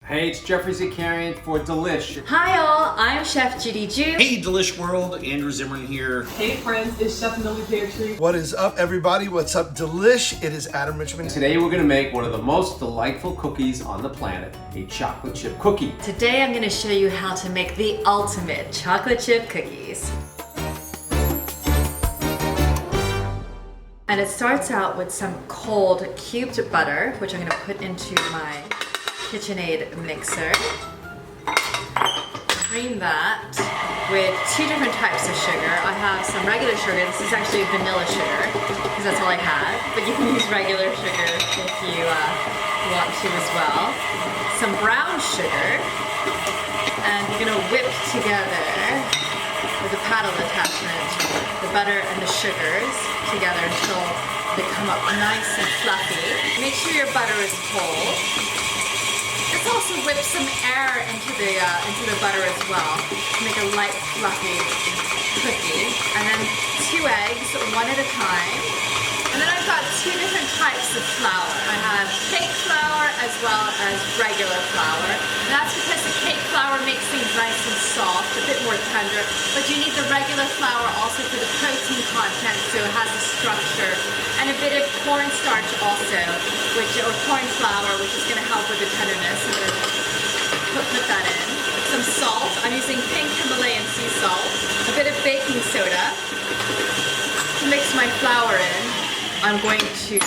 Hey, it's Geoffrey Zakarian for Delish. Hi all, I'm Chef Judy Joo. Hey Delish World, Andrew Zimmern here. Hey friends, it's Chef Millie Peartree. What is up everybody? What's up Delish? It is Adam Richman. Today we're gonna make one of the most delightful cookies on the planet, a chocolate chip cookie. Today I'm going to show you how to make the ultimate chocolate chip cookies. And it starts out with some cold cubed butter, which I'm going to put into my KitchenAid mixer. Cream that with two different types of sugar. I have some regular sugar. This is actually vanilla sugar because that's all I have. But you can use regular sugar if you want to as well. Some brown sugar, and you're gonna whip together with a paddle attachment the butter and the sugars together until they come up nice and fluffy. Make sure your butter is cold. Let's also whip some air into the butter as well to make a light, fluffy cookie. And then 2 eggs, one at a time. And then I've got 2 different types of flour. I have cake flour as well as regular flour. And that's because the cake flour makes things nice and soft, a bit more tender. But you need the regular flour also for the protein content, so it has a structure. And a bit of cornstarch also, or corn flour, which is going to help with the tenderness. I'm going to put that in. Some salt. I'm using pink Himalayan sea salt. A bit of baking soda to mix my flour in. I'm going to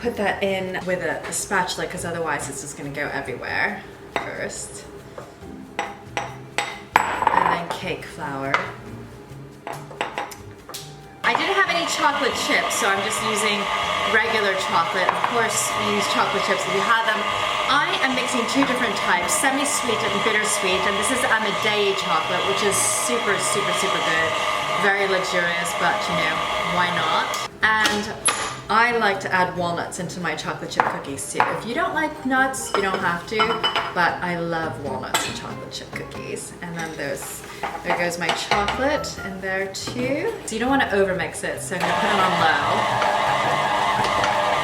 put that in with a spatula because otherwise it's just going to go everywhere first. And then cake flour. I didn't have any chocolate chips, so I'm just using regular chocolate. Of course, you use chocolate chips if you have them. I am mixing 2 different types, semi-sweet and bittersweet, and this is Amidei chocolate, which is super, super, super good. Very luxurious, but you know, why not? And I like to add walnuts into my chocolate chip cookies too. If you don't like nuts, you don't have to, but I love walnuts in chocolate chip cookies. And then there goes my chocolate in there too. So you don't want to overmix it, so I'm gonna put it on low,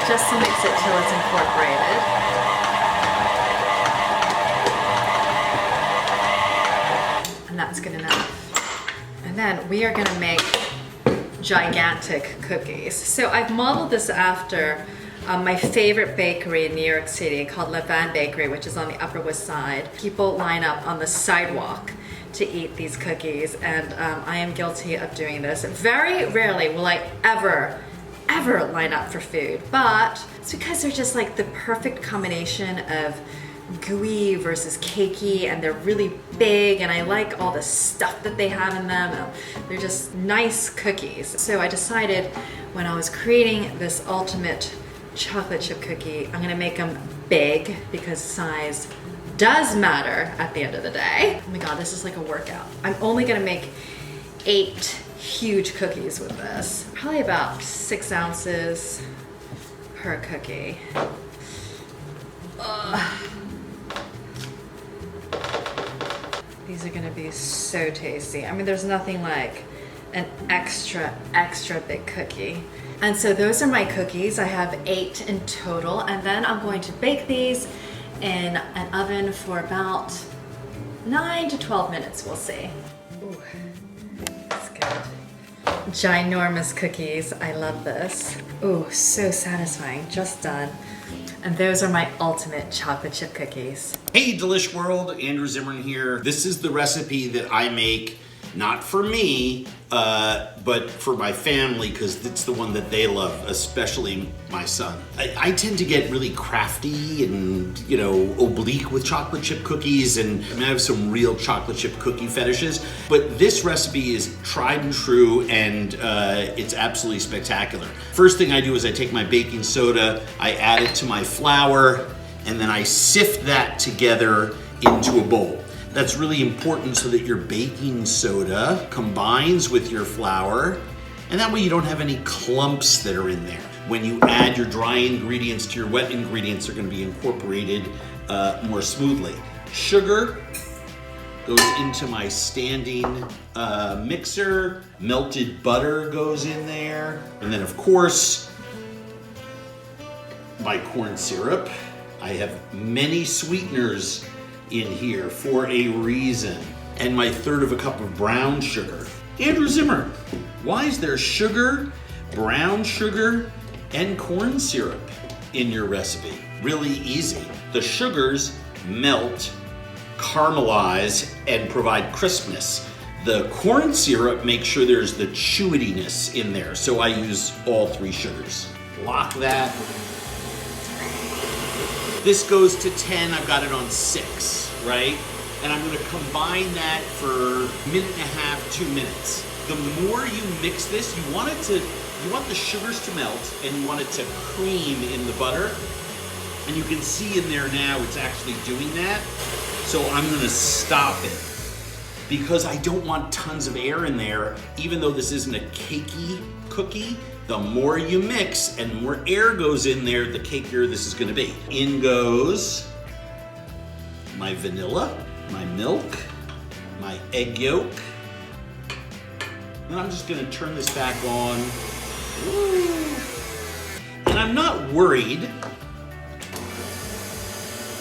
just to mix it till it's incorporated. And that's good enough. And then we are gonna make gigantic cookies. So I've modeled this after my favorite bakery in New York City called Levan Bakery, which is on the Upper West Side. People line up on the sidewalk to eat these cookies, and I am guilty of doing this. Very rarely will I ever line up for food, but it's because they're just like the perfect combination of gooey versus cakey, and they're really big, and I like all the stuff that they have in them. They're just nice cookies. So I decided when I was creating this ultimate chocolate chip cookie, I'm gonna make them big because size does matter at the end of the day. Oh my god, this is like a workout. I'm only gonna make 8 huge cookies with this. Probably about 6 ounces per cookie. These are gonna be so tasty. I mean, there's nothing like an extra big cookie. And so those are my cookies. I have 8 in total, and then I'm going to bake these in an oven for about 9 to 12 minutes, we'll see. Ooh, that's good. Ginormous cookies, I love this. Ooh, so satisfying, just done. And those are my ultimate chocolate chip cookies. Hey Delish World, Andrew Zimmern here. This is the recipe that I make, not for me, but for my family, because it's the one that they love, especially my son. I tend to get really crafty and, you know, oblique with chocolate chip cookies, and I have some real chocolate chip cookie fetishes, but this recipe is tried and true, and it's absolutely spectacular. First thing I do is I take my baking soda, I add it to my flour, and then I sift that together into a bowl. That's really important so that your baking soda combines with your flour, and that way you don't have any clumps that are in there. When you add your dry ingredients to your wet ingredients, they're going to be incorporated more smoothly. Sugar goes into my standing mixer. Melted butter goes in there. And then of course, my corn syrup. I have many sweeteners in here for a reason. And my third of a cup of brown sugar. Andrew Zimmern, why is there sugar, brown sugar, and corn syrup in your recipe? Really easy. The sugars melt, caramelize, and provide crispness. The corn syrup makes sure there's the chewiness in there, so I use all 3 sugars. Lock that. This goes to 10, I've got it on 6, right? And I'm gonna combine that for a minute and a half, 2 minutes. The more you mix this, you want the sugars to melt and you want it to cream in the butter. And you can see in there now it's actually doing that. So I'm gonna stop it because I don't want tons of air in there. Even though this isn't a cakey cookie, the more you mix and the more air goes in there, the cakier this is gonna be. In goes my vanilla, my milk, my egg yolk. And I'm just gonna turn this back on. Woo. And I'm not worried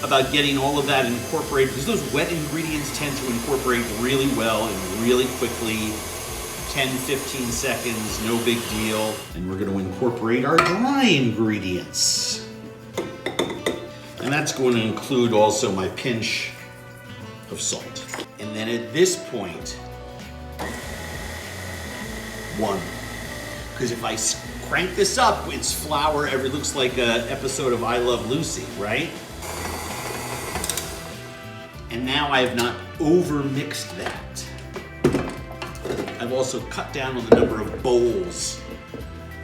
about getting all of that incorporated because those wet ingredients tend to incorporate really well and really quickly. 10, 15 seconds, no big deal. And we're gonna incorporate our dry ingredients. And that's going to include also my pinch of salt. And then at this point, 1. Because if I crank this up, it's flour. It looks like an episode of I Love Lucy, right? And now I have not over-mixed that. I've also cut down on the number of bowls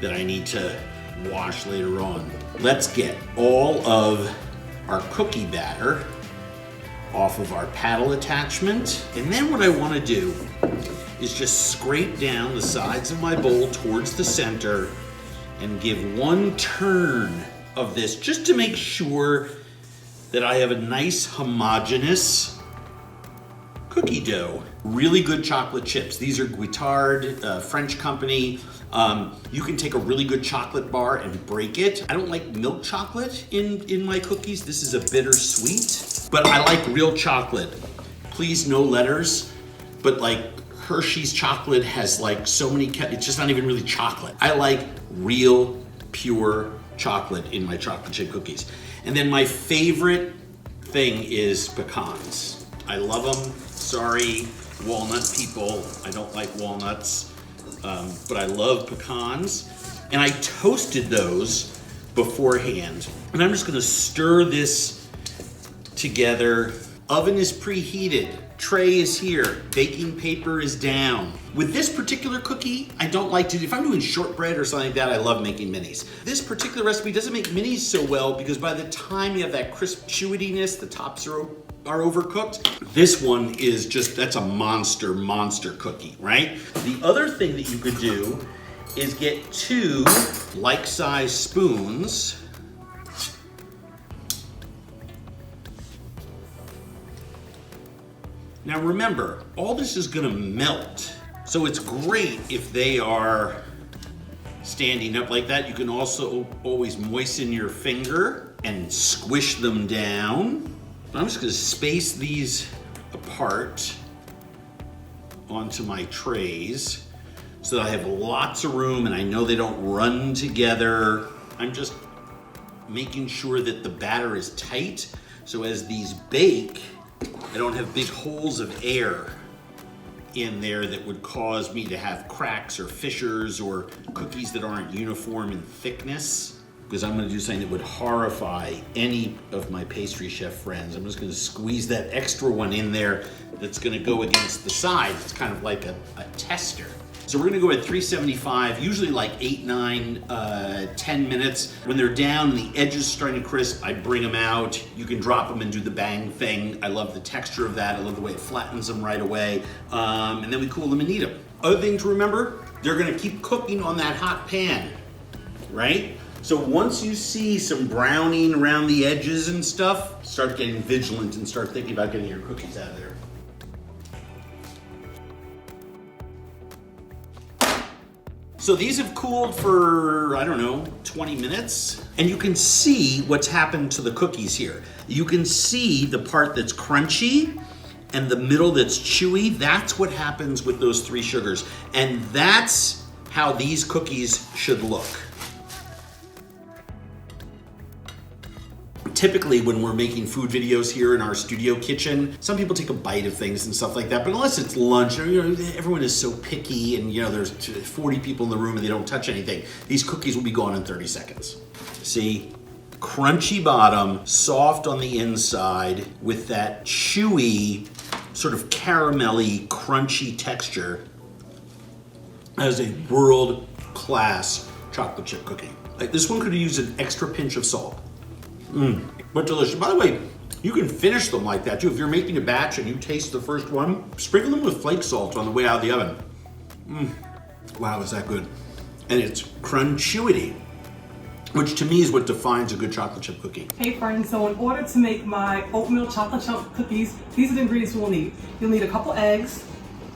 that I need to wash later on. Let's get all of our cookie batter off of our paddle attachment. And then what I want to do is just scrape down the sides of my bowl towards the center and give 1 turn of this just to make sure that I have a nice homogeneous cookie dough. Really good chocolate chips. These are Guittard, French company. You can take a really good chocolate bar and break it. I don't like milk chocolate in my cookies. This is a bittersweet, but I like real chocolate. Please, no letters, but like Hershey's chocolate has like so many, it's just not even really chocolate. I like real, pure chocolate in my chocolate chip cookies. And then my favorite thing is pecans. I love them. Sorry, walnut people, I don't like walnuts, but I love pecans. And I toasted those beforehand. And I'm just gonna stir this together. Oven is preheated, tray is here, baking paper is down. With this particular cookie, I don't like to, if I'm doing shortbread or something like that, I love making minis. This particular recipe doesn't make minis so well because by the time you have that crisp chewiness, the tops are overcooked. This one is just, that's a monster cookie, right? The other thing that you could do is get 2 like-sized spoons. Now remember, all this is gonna melt. So it's great if they are standing up like that. You can also always moisten your finger and squish them down. I'm just gonna space these apart onto my trays so that I have lots of room and I know they don't run together. I'm just making sure that the batter is tight so as these bake, I don't have big holes of air in there that would cause me to have cracks or fissures or cookies that aren't uniform in thickness. Because I'm gonna do something that would horrify any of my pastry chef friends. I'm just gonna squeeze that extra one in there that's gonna go against the side. It's kind of like a tester. So we're gonna go at 375, usually like 8, 9, 10 minutes. When they're down and the edges starting to crisp, I bring them out. You can drop them and do the bang thing. I love the texture of that. I love the way it flattens them right away. And then we cool them and eat them. Other thing to remember, they're gonna keep cooking on that hot pan, right? So once you see some browning around the edges and stuff, start getting vigilant and start thinking about getting your cookies out of there. So these have cooled for, I don't know, 20 minutes. And you can see what's happened to the cookies here. You can see the part that's crunchy and the middle that's chewy. That's what happens with those 3 sugars. And that's how these cookies should look. Typically when we're making food videos here in our studio kitchen, some people take a bite of things and stuff like that, but unless it's lunch, everyone is so picky and there's 40 people in the room and they don't touch anything. These cookies will be gone in 30 seconds. See? Crunchy bottom, soft on the inside with that chewy, sort of caramelly, crunchy texture. That is a world-class chocolate chip cookie. Like, this one could use an extra pinch of salt. But delicious. By the way, you can finish them like that too. If you're making a batch and you taste the first one, sprinkle them with flake salt on the way out of the oven. Wow, is that good. And it's crunchy, which to me is what defines a good chocolate chip cookie. Hey friends, so in order to make my oatmeal chocolate chunk cookies, these are the ingredients you'll need. You'll need a couple eggs,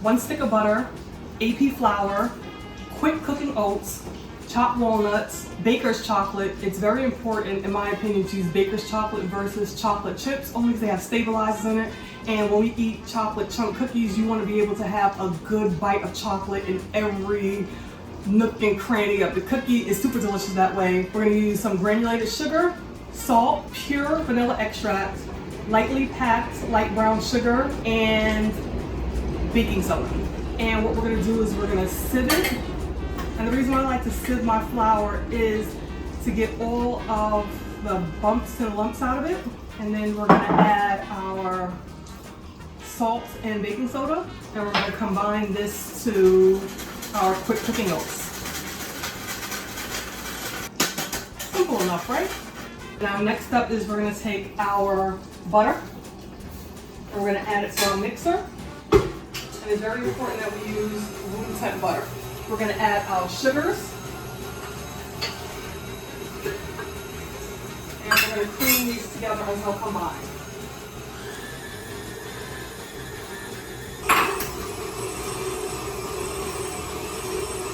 1 stick of butter, AP flour, quick cooking oats, chopped walnuts, baker's chocolate. It's very important, in my opinion, to use baker's chocolate versus chocolate chips, only because they have stabilizers in it. And when we eat chocolate chunk cookies, you want to be able to have a good bite of chocolate in every nook and cranny of the cookie. It's super delicious that way. We're going to use some granulated sugar, salt, pure vanilla extract, lightly packed light brown sugar, and baking soda. And what we're going to do is we're going to sieve it. And the reason why I like to sieve my flour is to get all of the bumps and lumps out of it. And then we're going to add our salt and baking soda. And we're going to combine this to our quick cooking oats. Simple enough, right? Now next up is we're going to take our butter. And we're going to add it to our mixer. And it's very important that we use room temp butter. We're going to add our sugars. And we're going to cream these together until combined.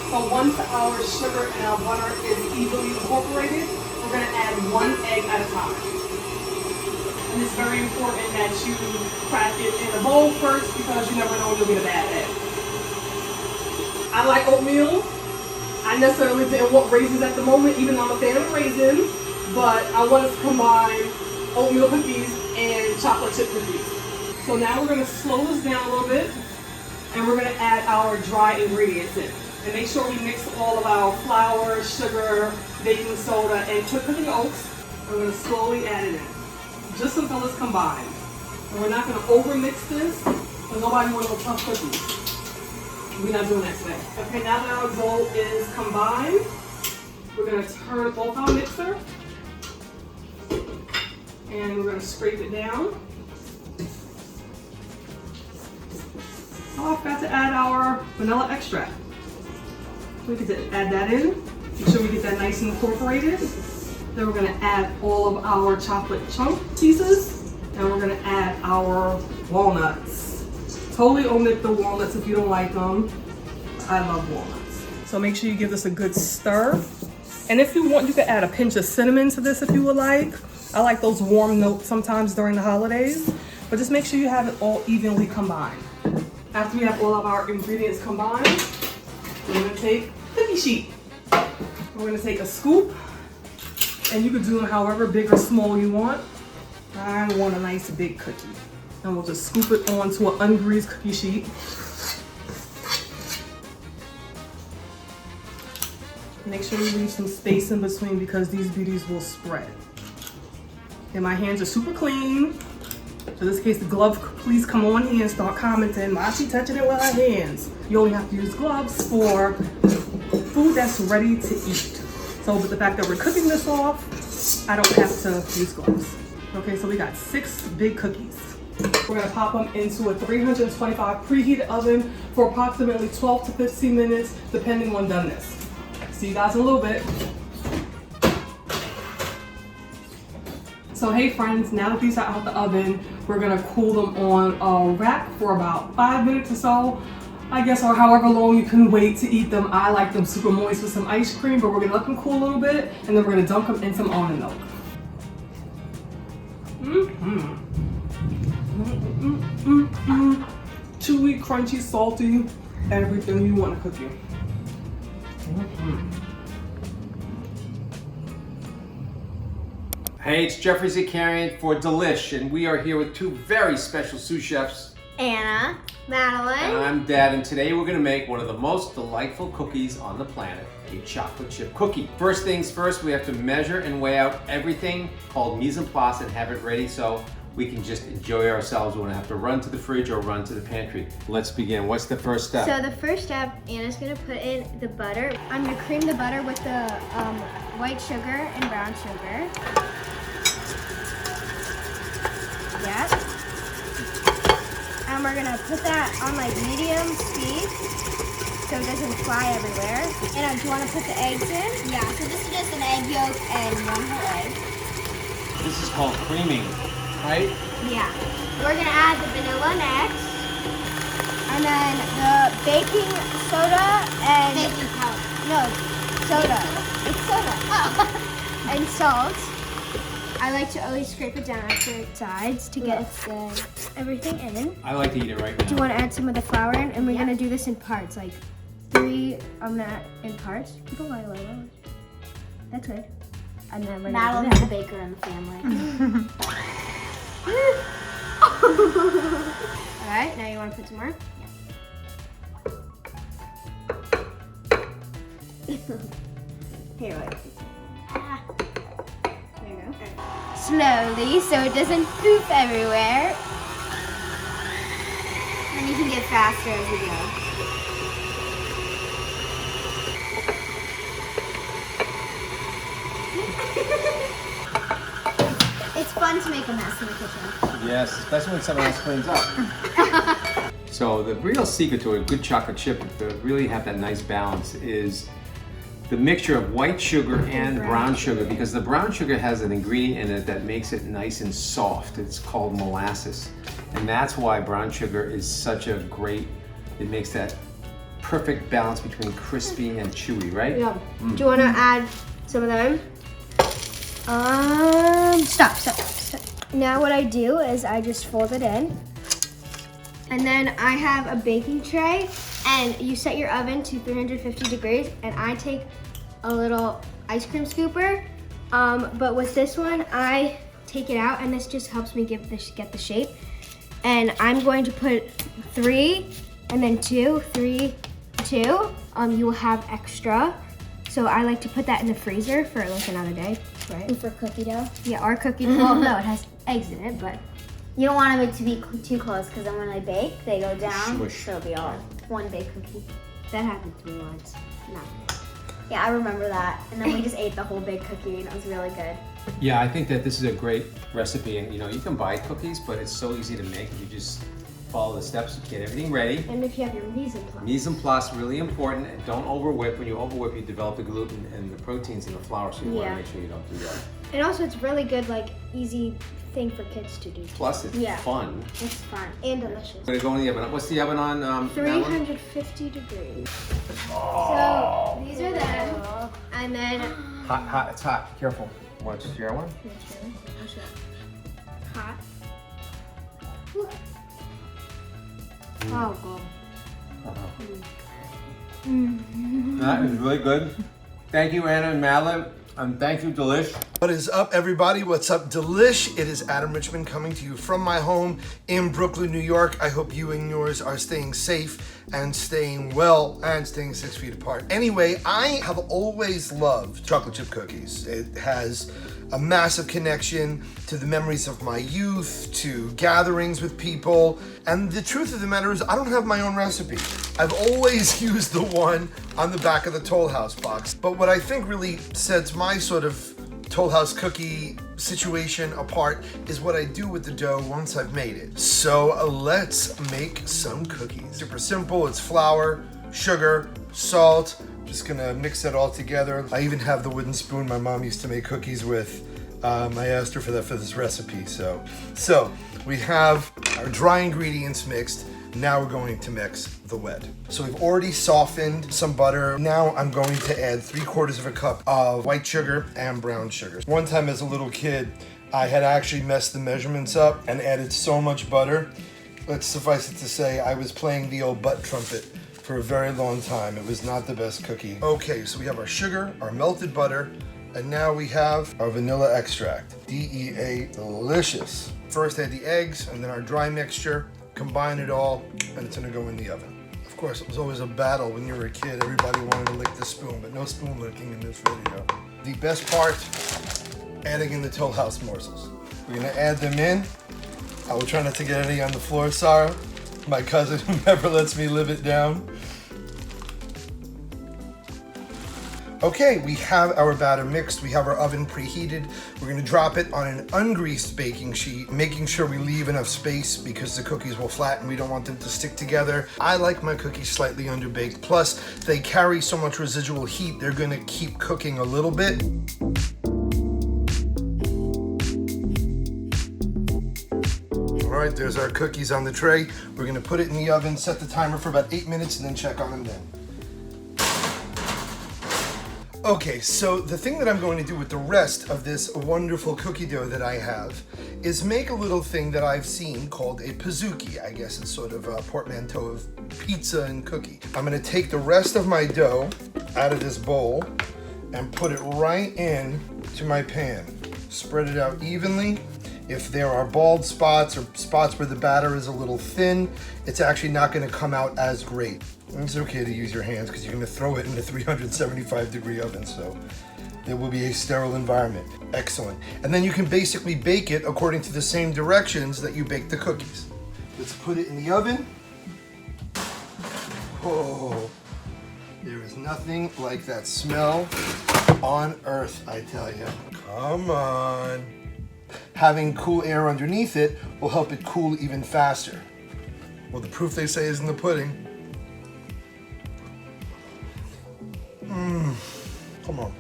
So once our sugar and our butter is evenly incorporated, we're going to add 1 egg at a time. And it's very important that you crack it in a bowl first because you never know when you'll get a bad egg. I like oatmeal. I necessarily didn't want raisins at the moment, even though I'm a fan of raisins, but I wanted to combine oatmeal cookies and chocolate chip cookies. So now we're going to slow this down a little bit, and we're going to add our dry ingredients in. And make sure we mix all of our flour, sugar, baking soda, and quick cooking oats. We're going to slowly add it in, just until it's combined. And we're not going to over-mix this, because nobody wants no tough cookies. We're not doing that today. Okay, now that our dough is combined, we're going to turn off our mixer. And we're going to scrape it down. Oh, I forgot to add our vanilla extract. We can add that in. Make sure we get that nice and incorporated. Then we're going to add all of our chocolate chunk pieces. And we're going to add our walnuts. Totally omit the walnuts if you don't like them. I love walnuts. So make sure you give this a good stir. And if you want, you can add a pinch of cinnamon to this if you would like. I like those warm notes sometimes during the holidays. But just make sure you have it all evenly combined. After we have all of our ingredients combined, we're going to take cookie sheet. We're going to take a scoop. And you can do them however big or small you want. I want a nice big cookie. And we'll just scoop it onto an ungreased cookie sheet. Make sure you leave some space in between because these beauties will spread. And my hands are super clean. So in this case, the glove, please come on here and start commenting. Why is she touching it with her hands? You only have to use gloves for food that's ready to eat. So with the fact that we're cooking this off, I don't have to use gloves. Okay, so we got 6 big cookies. We're going to pop them into a 325 preheated oven for approximately 12 to 15 minutes, depending on doneness. See you guys in a little bit. So hey friends, now that these are out the oven, we're going to cool them on a rack for about 5 minutes or so. I guess, or however long you can wait to eat them. I like them super moist with some ice cream, but we're gonna let them cool a little bit, and then we're gonna dunk them in some almond milk. Chewy, crunchy, salty, everything you want a cookie. Hey, it's Geoffrey Zakarian for Delish, and we are here with two very special sous chefs. Anna, Madeline. And I'm Dad, and today we're gonna make one of the most delightful cookies on the planet, a chocolate chip cookie. First things first, we have to measure and weigh out everything called mise en place and have it ready so we can just enjoy ourselves. We don't have to run to the fridge or run to the pantry. Let's begin. What's the first step? So the first step, Anna's gonna put in the butter. I'm gonna cream the butter with the white sugar and brown sugar. Yeah. And we're gonna put that on like medium speed so it doesn't fly everywhere. And do you wanna put the eggs in? Yeah, so this is just an egg yolk and one whole egg. This is called creaming, right? Yeah. We're gonna add the vanilla next. And then the baking soda and baking powder. No, soda. It's soda. Oh. And salt. I like to always scrape it down after its sides to get everything in. I like to eat it right now. Do you want to add some of the flour in? And we're gonna do this in parts, like 3. I'm gonna in parts. Keep it low. That's good. And then we're gonna do that. The baker in the family. All right, now you want to put some more? Here, wait. There you go. Slowly, so it doesn't poop everywhere. And you can get faster as you go. It's fun to make a mess in the kitchen. Yes, especially when someone else cleans up. So the real secret to a good chocolate chip, to really have that nice balance, is the mixture of white sugar and brown sugar, because the brown sugar has an ingredient in it that makes it nice and soft. It's called molasses. And that's why brown sugar is such a great, it makes that perfect balance between crispy and chewy, right? Yeah. Do you want to add some of them? Stop. Now what I do is I just fold it in. And then I have a baking tray, and you set your oven to 350 degrees, and I take a little ice cream scooper. But with this one, I take it out, and this just helps me get the shape. And I'm going to put 3, and then 2, 3, 2. You will have extra. So I like to put that in the freezer for like another day, right? And for cookie dough? Yeah, or cookie dough. Well, no, it has eggs in it, but. You don't want them to be too close because then when they bake, they go down. Smush. So it'll be all one big cookie. That happened to me once. No. Yeah, I remember that. And then we just ate the whole big cookie and it was really good. Yeah, I think that this is a great recipe, and you can buy cookies, but it's so easy to make if you just follow the steps, get everything ready. And if you have your mise en place. Mise en place, really important, and don't overwhip. When you overwhip, you develop the gluten and the proteins in the flour, so you want to make sure you don't do that. And also it's really good, like easy thing for kids to do. Plus, it's fun. It's fun and delicious. We're gonna go in the oven. What's the oven on? Madeline? 350 degrees. So these are them, and then Hot. It's hot. Careful. Want to share one? hot. Oh, God. That is really good. Thank you, Anna and Madeline, and thank you, Delish. What is up, everybody? What's up, Delish? It is Adam Richman coming to you from my home in Brooklyn, New York. I hope you and yours are staying safe and staying well and staying 6 feet apart. Anyway, I have always loved chocolate chip cookies. It has a massive connection to the memories of my youth, to gatherings with people. And the truth of the matter is, I don't have my own recipe. I've always used the one on the back of the Toll House box. But what I think really sets my sort of Toll House cookie situation apart is what I do with the dough once I've made it. So let's make some cookies. Super simple. It's flour, sugar, salt. Just gonna mix it all together. I even have the wooden spoon my mom used to make cookies with. I asked her for that for this recipe. So we have our dry ingredients mixed. Now we're going to mix the wet. So we've already softened some butter. Now I'm going to add 3/4 cup of white sugar and brown sugar. One time as a little kid, I had actually messed the measurements up and added so much butter. Let's suffice it to say, I was playing the old butt trumpet for a very long time. It was not the best cookie. Okay, so we have our sugar, our melted butter, and now we have our vanilla extract. DEA delicious. First add the eggs and then our dry mixture, combine it all, and it's gonna go in the oven. Of course, it was always a battle when you were a kid. Everybody wanted to lick the spoon, but no spoon licking in this video. The best part, adding in the Toll House morsels. We're gonna add them in. I will try not to get any on the floor, Sarah, my cousin who never lets me live it down. Okay, we have our batter mixed. We have our oven preheated. We're gonna drop it on an ungreased baking sheet, making sure we leave enough space because the cookies will flatten. We don't want them to stick together. I like my cookies slightly underbaked. Plus, they carry so much residual heat, they're gonna keep cooking a little bit. All right, there's our cookies on the tray. We're gonna put it in the oven, set the timer for about 8 minutes, and then check on them then. Okay, so the thing that I'm going to do with the rest of this wonderful cookie dough that I have is make a little thing that I've seen called a pizookie. I guess it's sort of a portmanteau of pizza and cookie. I'm gonna take the rest of my dough out of this bowl and put it right in to my pan. Spread it out evenly. If there are bald spots or spots where the batter is a little thin, it's actually not gonna come out as great. It's okay to use your hands because you're gonna throw it in the 375-degree oven, so there will be a sterile environment. Excellent. And then you can basically bake it according to the same directions that you bake the cookies. Let's put it in the oven. Oh, there is nothing like that smell on earth, I tell you. Come on. Having cool air underneath it will help it cool even faster. Well, the proof they say is in the pudding. Come on.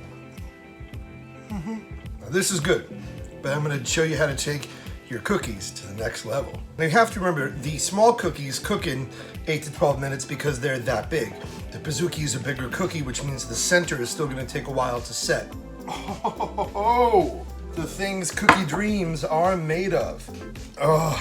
Now this is good, but I'm gonna show you how to take your cookies to the next level. Now you have to remember, the small cookies cook in 8 to 12 minutes because they're that big. The pizookie is a bigger cookie, which means the center is still gonna take a while to set. Oh, the things cookie dreams are made of. Oh,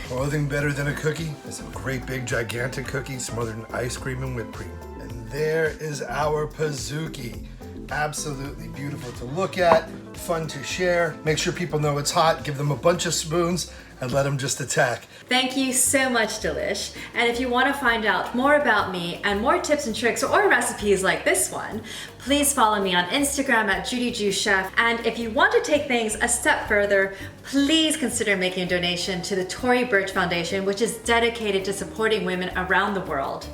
nothing better than a cookie. It's a great big gigantic cookie smothered in ice cream and whipped cream. And there is our pizookie. Absolutely beautiful to look at, fun to share. Make sure people know it's hot, give them a bunch of spoons, and let them just attack. Thank you so much, Delish. And if you want to find out more about me and more tips and tricks or recipes like this one, please follow me on Instagram at Judy Joo Chef. And if you want to take things a step further, please consider making a donation to the Tory Burch Foundation, which is dedicated to supporting women around the world.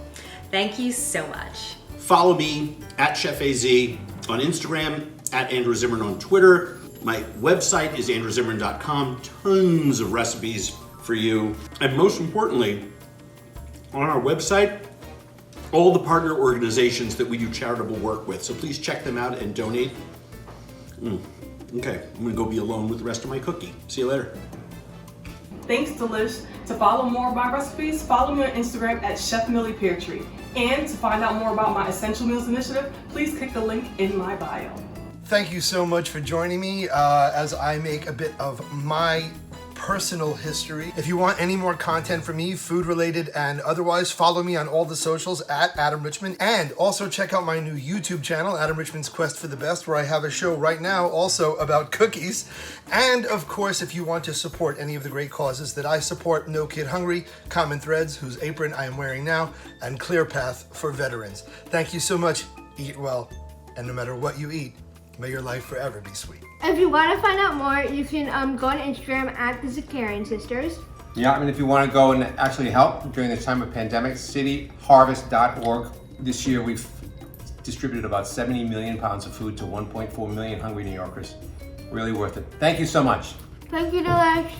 Thank you so much. Follow me at Chef AZ on Instagram, at Andrew Zimmern on Twitter. My website is andrewzimmern.com. Tons of recipes for you. And most importantly, on our website, all the partner organizations that we do charitable work with. So please check them out and donate. Okay, I'm gonna go be alone with the rest of my cookie. See you later. Thanks, Delish. To follow more of my recipes, follow me on Instagram at Chef Millie Peartree. And to find out more about my Essential Meals initiative, please click the link in my bio. Thank you so much for joining me as I make a bit of my personal history. If you want any more content from me, food related and otherwise, follow me on all the socials at Adam Richman, and also check out my new YouTube channel, Adam Richman's Quest for the Best, where I have a show right now also about cookies. And of course, if you want to support any of the great causes that I support, No Kid Hungry, Common Threads, whose apron I am wearing now, and Clear Path for veterans. Thank you so much. Eat well, and no matter what you eat, may your life forever be sweet. If you want to find out more, you can go on Instagram at the Zakarian Sisters. Yeah, and if you want to go and actually help during this time of pandemic, cityharvest.org. This year we've distributed about 70 million pounds of food to 1.4 million hungry New Yorkers. Really worth it. Thank you so much. Thank you, Delish.